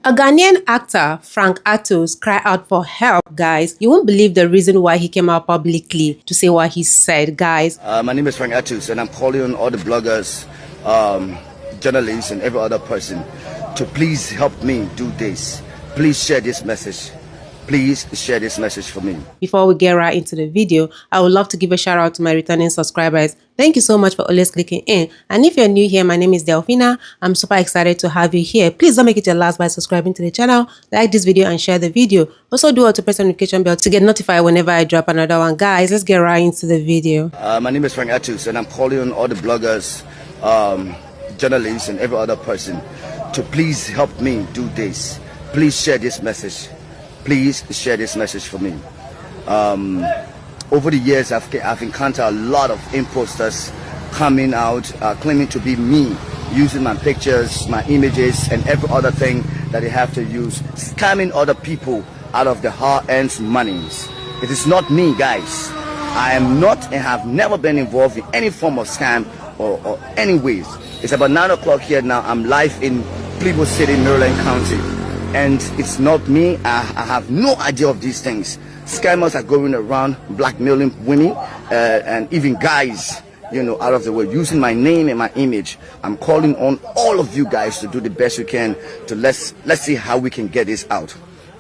A Ghanaian actor, Frank Artus, cried out for help, guys. You won't believe the reason why he came out publicly to say what he said, guys. My name is Frank Artus, and I'm calling on all the bloggers, journalists, and every other person to please help me do this. Please share this message. Please share this message for me. Before we get right into the video, I would love to give a shout out to my returning subscribers. Thank you so much for always clicking in. And if you're new here, my name is Delphina. I'm super excited to have you here. Please don't make it your last by subscribing to the channel, like this video and share the video. Also do to press the notification bell to get notified whenever I drop another one. Guys, let's get right into the video. My name is Frank Artus, and I'm calling on all the bloggers, journalists, and every other person to please help me do this. Please share this message. Please share this message for me. Over the years, I've encountered a lot of imposters coming out, claiming to be me, using my pictures, my images, and every other thing that they have to use, scamming other people out of their hard-earned monies. It is not me, guys. I am not and have never been involved in any form of scam or any ways. It's about 9 o'clock here now. I'm live in Plymouth City, Maryland County. And it's not me. I have no idea of these things. Scammers are going around blackmailing women and even guys, you know, out of the way, using my name and my image. I'm calling on all of you guys to do the best you can to let's see how we can get this out.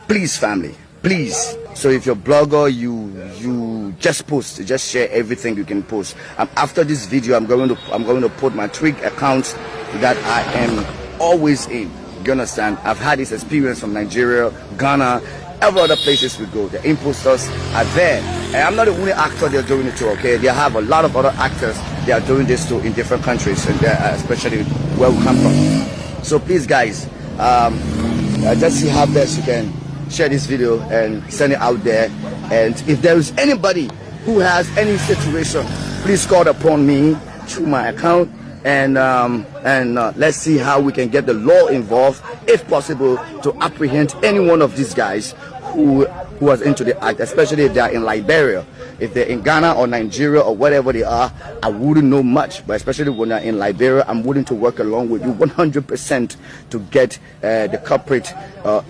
Please, family, please. So if you're a blogger, you just post, just share everything you can post. After this video, I'm going to put my Twig account that I am always in. You understand? I've had this experience from Nigeria, Ghana, every other places we go. The imposters are there. And I'm not the only actor they're doing it to, okay? They have a lot of other actors they are doing this to in different countries, and especially where we come from. So please, guys, just see how best you can share this video and send it out there. And if there is anybody who has any situation, please call upon me through my account. And let's see how we can get the law involved, if possible, to apprehend any one of these guys who was into the act, especially if they are in Liberia. If they're in Ghana or Nigeria or whatever they are, I wouldn't know much. But especially when they're in Liberia, I'm willing to work along with you 100% to get the culprit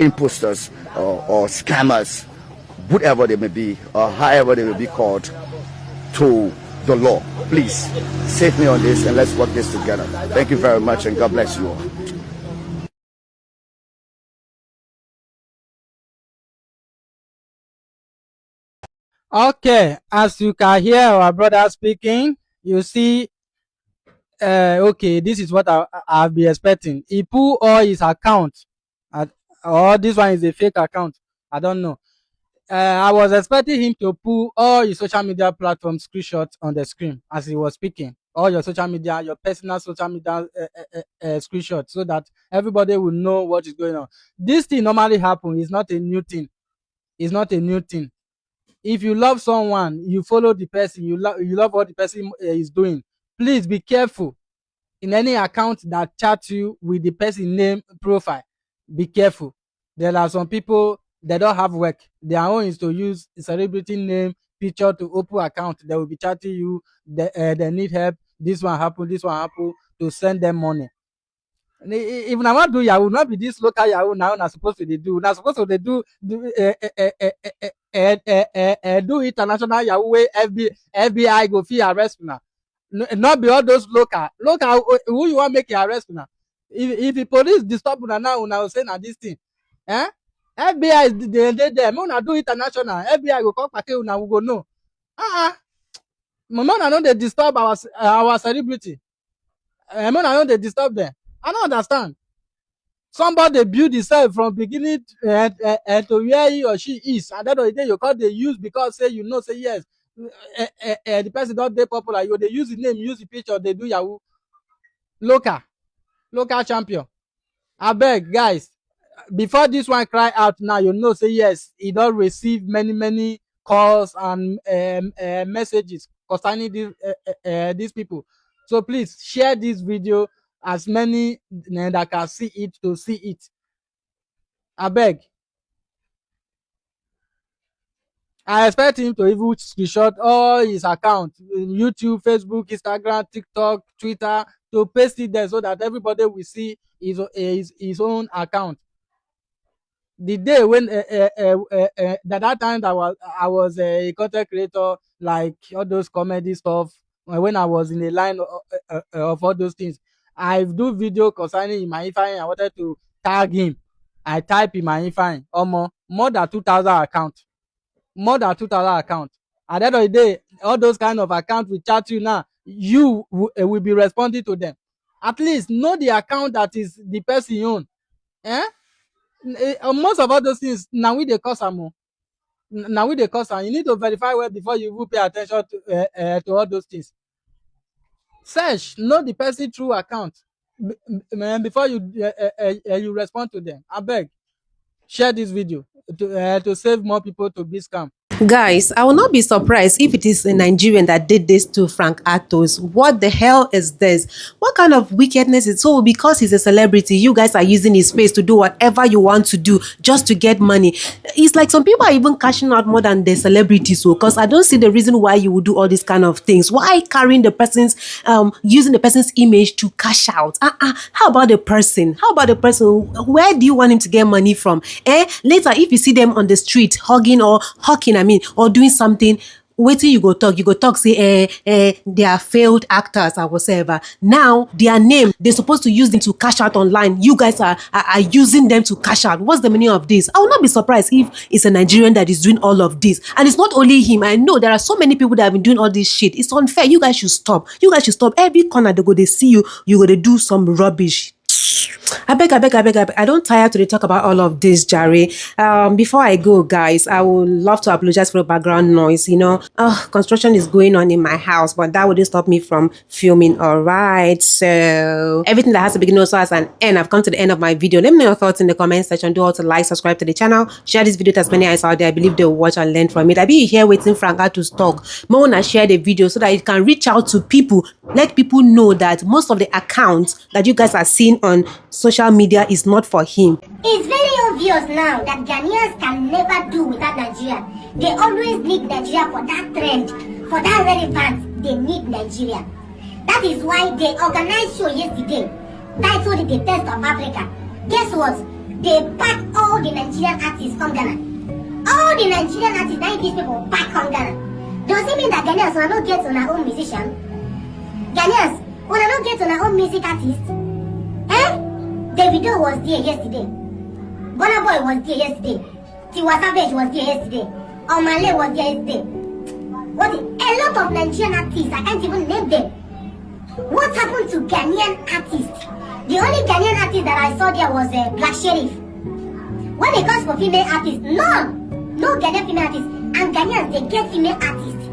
imposters or scammers, whatever they may be, or however they may be called, to the law. Please save me on this and let's work this together. Thank you very much, and God bless you all. Okay, as you can hear our brother speaking, you see, okay, this is what I'll be expecting. He put all his account, or this one is a fake account. I don't know. I was expecting him to put all his social media platform screenshots on the screen as he was speaking. All your social media, your personal social media screenshots, so that everybody will know what is going on. This thing normally happens. It's not a new thing. It's not a new thing. If you love someone, you follow the person, you love what the person is doing. Please be careful in any account that chats you with the person name profile. Be careful. There are some people, they don't have work. Their own is to use celebrity name picture to open account. They will be chatting you. They need help. This one happen, to send them money. If I want to do Yahoo, not be this local Yahoo now. Not supposed to do. Not supposed to do do international Yahoo way FBI go fit arrest now. Not be all those local who you want make arrest now. If the police disturb una now, una say na this thing. FBI is they there. Una do international. FBI go come back una we go know. Mama no dey disturb our celebrity. Mama no dey disturb them. I don't understand. Somebody build himself from beginning to where he or she is, and then the day you call they use because say you know say yes, the person don't dey popular. You they use the name, use the picture, they do Yahoo. Local champion. I beg guys, before this one cry out now, you know say yes, he don't receive many calls and messages concerning these people. So please share this video as many that can see it to see it. I beg. I expect him to even screenshot all his accounts, YouTube, Facebook, Instagram, TikTok, Twitter, to paste it there so that everybody will see his own account. The day when that time that I was a content creator, like all those comedy stuff, when I was in the line of all those things, I do video concerning my Ifeanyi. I wanted to tag him. I type in my Ifeanyi, more than 2,000 accounts. More than 2,000 accounts. At the end of the day, all those kind of accounts will chat you now. You will be responding to them. At least know the account that is the person you own. Eh? Most of all those things now we dey cause am o. Now we dey cause am. You need to verify well before you even pay attention to all those things. Search, know the person true account before you respond to them. Abeg, share this video to save more people to be scam. Guys, I will not be surprised if it is a Nigerian that did this to Frank Artus. What the hell is this? What kind of wickedness is so? Because he's a celebrity, you guys are using his face to do whatever you want to do just to get money. It's like some people are even cashing out more than the celebrities. So, because I don't see the reason why you would do all these kind of things. Why carrying the person's, using the person's image to cash out? How about the person? How about the person? Where do you want him to get money from? Later, if you see them on the street hugging or hawking, or doing something, waiting you go talk say they are failed actors or whatever. Now their name, they're supposed to use them to cash out online. You guys are using them to cash out. What's the meaning of this? I will not be surprised if it's a Nigerian that is doing all of this. And it's not only him. I know there are so many people that have been doing all this shit. It's unfair. You guys should stop. Every corner they go, they see you go to do some rubbish. I beg. I don't tire to talk about all of this, Jerry. Before I go, guys, I would love to apologize for the background noise. Construction is going on in my house, but that wouldn't stop me from filming. All right. So everything that has a beginning also has an end. I've come to the end of my video. Let me know your thoughts in the comment section. Do also like, subscribe to the channel, share this video to as many eyes out there. I believe they'll watch and learn from it. I be here waiting for Frank to talk. More wanna share the video so that it can reach out to people. Let people know that most of the accounts that you guys are seeing on social media is not for him. It's very obvious now that Ghanaians can never do without Nigeria. They always need Nigeria for that trend, for that relevance. They need Nigeria. That is why they organized show yesterday titled The Test of Africa. Guess what? They packed all the Nigerian artists from Ghana. All the Nigerian artists, 90 people packed from Ghana. Does it mean that Ghanaians will not get on our own musician? Ghanaians will not get on our own music artist? Davido was there yesterday. Burna Boy was there yesterday. Tiwa Savage was there yesterday. Omale was there yesterday. A lot of Nigerian artists, I can't even name them. What happened to Ghanaian artists? The only Ghanaian artist that I saw there was Black Sheriff. When it comes for female artists, no Ghanaian female artists. And Ghanaians, they get female artists.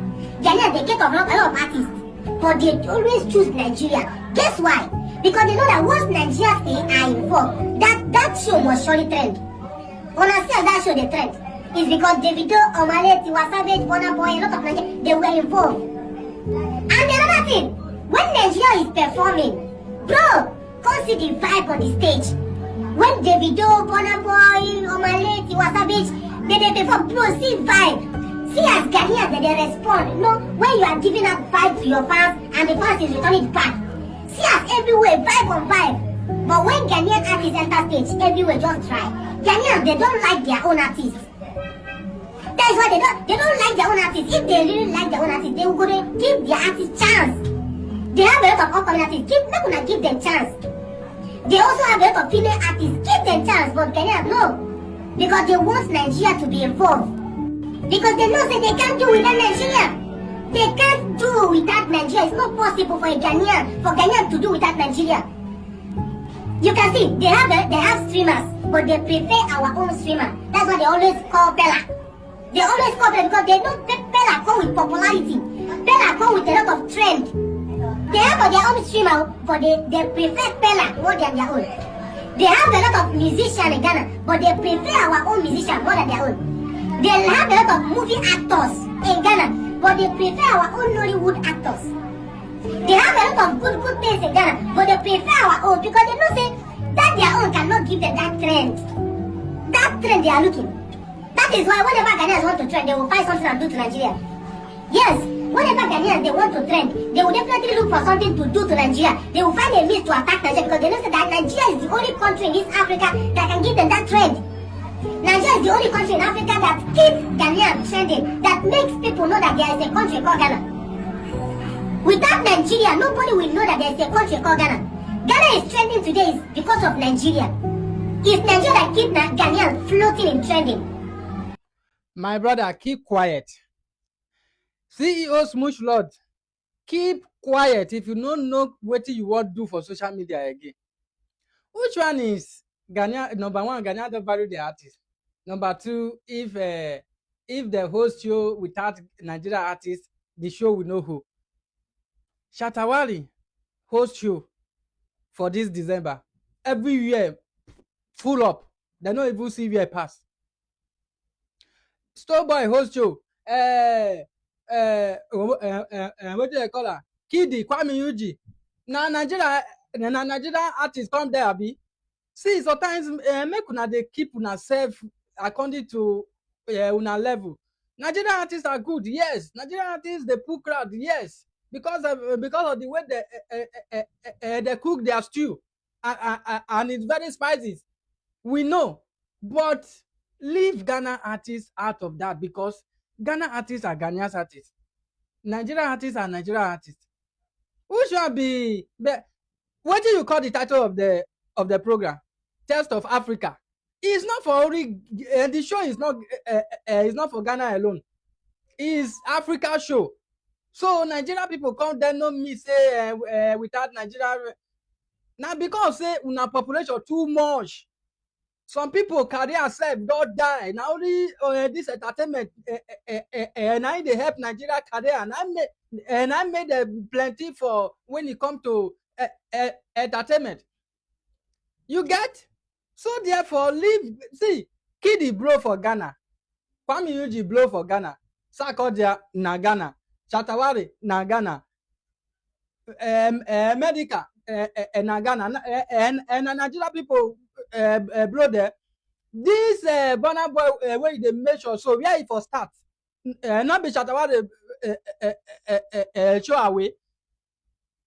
Ghanaians, they get a lot of artists. But they always choose Nigeria. Guess why? Because they know that once Nigeria are involved, that show must surely trend. When I say that show the trend, it's because Davido, Omale, Tiwa Savage, Burna Boy, a lot of Nigerians, they were involved. And another thing, when Nigeria is performing, bro, come see the vibe on the stage. When Davido, Burna Boy, Omale, Tiwa Savage, they perform, bro, see vibe. See as Ghanaians that they respond. When you are giving out vibe to your fans and the fans is returning it back. See us everywhere, vibe on vibe. But when Ghanaian artists enter stage, everywhere just try. Ghanaians, they don't like their own artists. That is why they don't like their own artists. If they really like their own artists, they will go to give their artists chance. They have a lot of upcoming artists. Not gonna give them chance. They also have a lot of female artists. Give them chance, but Ghanaians no. Because they want Nigeria to be involved. Because they know that they can't do without Nigeria. They can't do without Nigeria. It's not possible for Ghanaian to do without Nigeria. You can see they have streamers, but they prefer our own streamer. That's why they always call Bella. They always call Bella because they know Bella come with popularity. Bella come with a lot of trend. They have their own streamer, but they prefer Bella more than their own. They have a lot of musicians in Ghana, but they prefer our own musicians more than their own. They have a lot of movie actors in Ghana, but they prefer our own Nollywood actors. They have a lot of good things in Ghana, but they prefer our own because they know say that their own cannot give them that trend. That trend they are looking. That is why whenever Ghanaians want to trend, they will find something to do to Nigeria. Yes, whenever Ghanaians they want to trend, they will definitely look for something to do to Nigeria. They will find a means to attack Nigeria because they know that Nigeria is the only country in East Africa that can give them that trend. is the only country in Africa that keeps Ghanaian trending, that makes people know that there is a country called Ghana. Without Nigeria, nobody will know that there is a country called Ghana. Ghana is trending today is because of Nigeria. It's Nigeria that keeps Ghanaian floating in trending. My brother, keep quiet. CEO Smoosh Lord, keep quiet if you don't know what you want to do for social media again. Which one is Ghana? Number one, Ghana don't value the artist. Number two, if the host show without Nigeria artists, the show will know who. Shatawali host show for this December. Every year, full up. They don't even see where pass. Starboy host show. What do they call her? Kiddy, Kwame Yuji. Now Nigeria artists come there, abi. See, sometimes make una dey keep una self according to una level. Nigerian artists are good, yes. Nigerian artists they pull crowd, yes. Because of the way they cook their stew, and it's very spicy. We know, but leave Ghana artists out of that because Ghana artists are Ghanaian artists. Nigerian artists are Nigerian artists. Who should be? What do you call the title of the program? Test of Africa. It's not for only the show is not for Ghana alone. It's Africa show. So Nigerian people come there no me say without Nigeria. Now because say una population too much. Some people career self don't die. Now only this entertainment and I they help Nigeria career and I made plenty for when it come to entertainment. You get? So therefore leave. See, Kiddy blow for Ghana. Kwame Yuji blow for Ghana. Sakodia na Ghana. Chatawari na Ghana. Medica na Ghana. And Nigeria people blow there. This Burna Boy where they measure so where it for start. Not be Chatawari show away.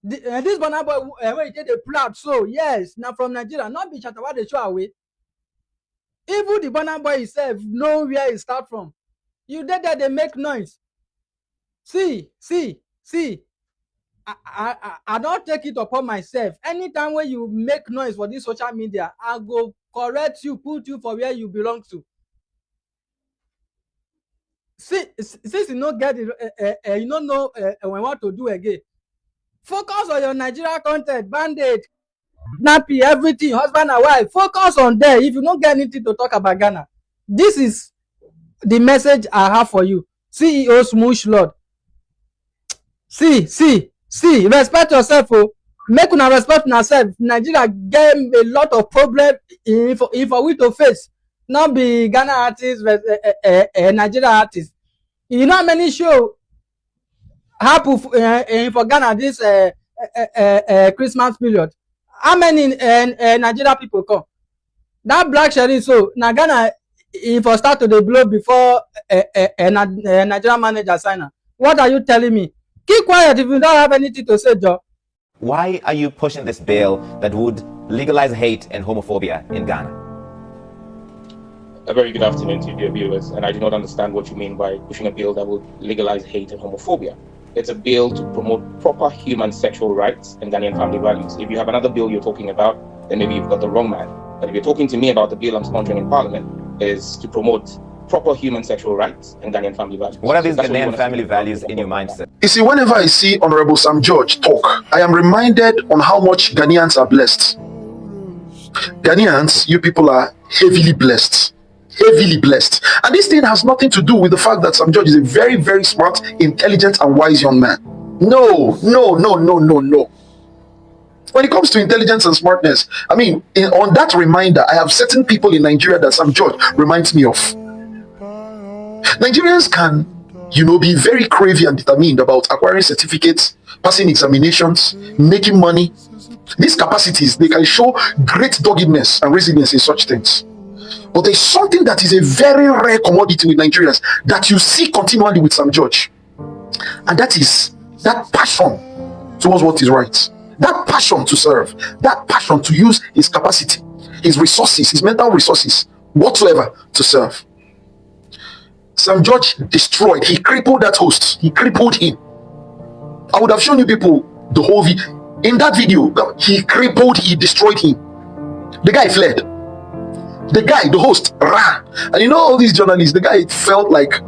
This Burna Boy where he take the proud so yes now from Nigeria not be Chatawari show away. Even the Burna Boy himself know where he start from. You did that they make noise. See. I don't take it upon myself. Anytime when you make noise for this social media, I go correct you, put you for where you belong to. See, since you don't get it, you don't know what to do again. Focus on your Nigeria content, bandage, nappy, everything, husband and wife. Focus on there. If you don't get anything to talk about Ghana, this is the message I have for you. CEO Smoosh Lord. See, respect yourself, oh. Make una respect yourself. Nigeria get a lot of problem for we to face. Not be Ghana artists, Nigeria artists. You know how many show happen for Ghana this Christmas period? How many Nigeria people come? That black sherry so now Ghana if I start to the blow before Nigeria manager signer. What are you telling me? Keep quiet if you don't have anything to say, Joe. Why are you pushing this bill that would legalize hate and homophobia in Ghana? A very good afternoon to your viewers, and I do not understand what you mean by pushing a bill that would legalize hate and homophobia. It's a bill to promote proper human sexual rights and Ghanaian family values. If you have another bill you're talking about, then maybe you've got the wrong man. But if you're talking to me about the bill I'm sponsoring in Parliament, is to promote proper human sexual rights and Ghanaian family values. What are these Ghanaian family values in your mindset? You see, whenever I see Honorable Sam George talk, I am reminded on how much Ghanaians are blessed. Ghanaians, you people are heavily blessed. Heavily blessed. And this thing has nothing to do with the fact that Sam George is a very, very smart, intelligent, and wise young man. No. When it comes to intelligence and smartness, I mean, on that reminder, I have certain people in Nigeria that Sam George reminds me of. Nigerians can, be very crazy and determined about acquiring certificates, passing examinations, making money. These capacities, they can show great doggedness and resilience in such things. But there's something that is a very rare commodity with Nigerians that you see continually with Sam George. And that is that passion towards what is right. That passion to serve. That passion to use his capacity, his resources, his mental resources whatsoever to serve. Sam George destroyed, he crippled that host, he crippled him. I would have shown you people the whole video. In that video, he crippled, he destroyed him. The guy fled. The guy, the host, ran. And you know, all these journalists, the guy felt like,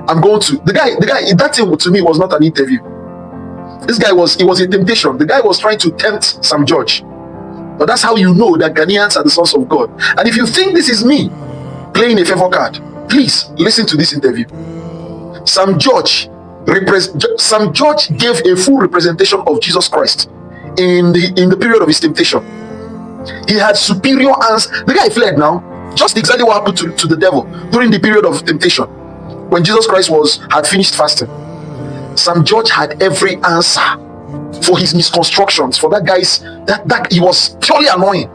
I'm going to, the guy, that thing to me was not an interview. This guy it was a temptation. The guy was trying to tempt Sam George. But that's how you know that Ghanaians are the sons of God. And if you think this is me playing a favor card, please listen to this interview. Sam George gave a full representation of Jesus Christ in the period of his temptation. He had superior answers. The guy fled now. Just exactly what happened to the devil during the period of temptation when Jesus Christ had finished fasting. Sam George had every answer for his misconstructions, for that guy's that he was purely annoying.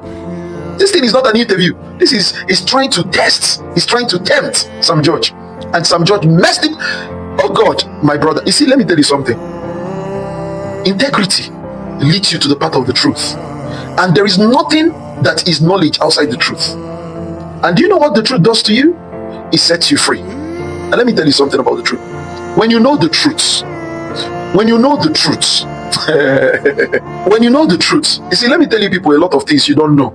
This thing is not an interview. This is trying to test. He's trying to tempt Sam George, and Sam George messed it. Oh God, my brother. You see, let me tell you something. Integrity leads you to the path of the truth, and there is nothing that is knowledge outside the truth. And do you know what the truth does to you? It sets you free. And let me tell you something about the truth. When you know the truth, when you know the truth, you see, let me tell you people a lot of things you don't know.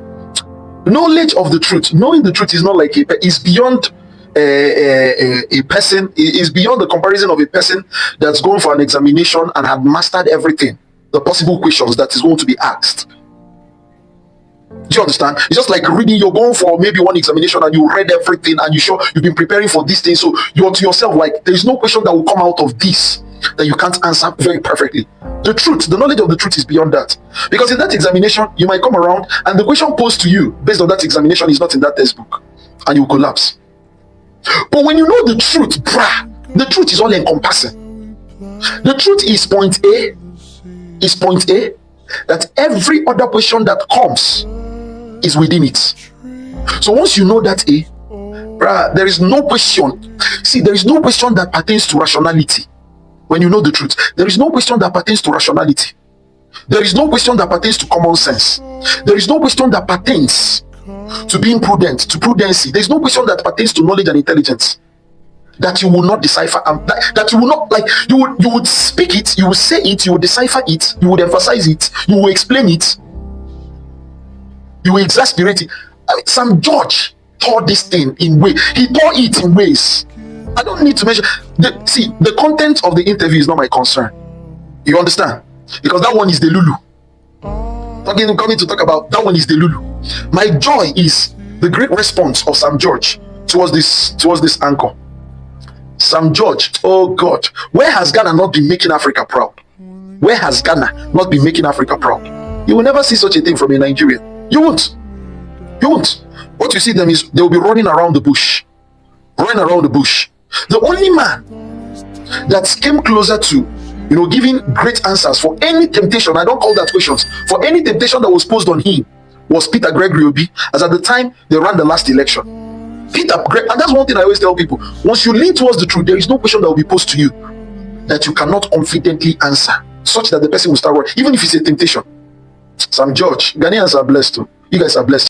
Knowledge of the truth, knowing the truth is not like is beyond a person, is beyond the comparison of a person that's going for an examination and had mastered everything, the possible questions that is going to be asked. Do you understand? It's just like reading. You're going for maybe one examination and you read everything and you've been preparing for this thing, so you're to yourself like, there's no question that will come out of this that you can't answer very perfectly. The truth, the knowledge of the truth is beyond that, because in that examination you might come around and the question posed to you based on that examination is not in that textbook and you collapse. But when you know the truth, the truth is all encompassing. The truth is point A, that every other question that comes is within it. So once you know that there is no question. See, there is no question that pertains to rationality. When you know the truth, there is no question that pertains to rationality. There is no question that pertains to common sense. There is no question that pertains to being prudent, to prudency. There is no question that pertains to knowledge and intelligence that you will not decipher, that you will not, like, you would speak it, you will say it, you will decipher it, you would emphasize it, you will explain it, you will exasperate it. I mean, Sam George taught this thing in ways. He taught it in ways. I don't need to mention. The content of the interview is not my concern. You understand? Because that one is the Lulu. Coming to talk about that one is the Lulu. My joy is the great response of Sam George towards this anchor. Sam George, oh God, where has Ghana not been making Africa proud? Where has Ghana not been making Africa proud? You will never see such a thing from a Nigerian. You won't. You won't. What you see them is they will be running around the bush. Running around the bush. The only man that came closer to, giving great answers for any temptation, I don't call that questions, for any temptation that was posed on him, was Peter Gregory Obi, as at the time they ran the last election. And that's one thing I always tell people. Once you lean towards the truth, there is no question that will be posed to you that you cannot confidently answer, such that the person will start worrying, even if it's a temptation. Sam George, Ghanaians are blessed too. You guys are blessed.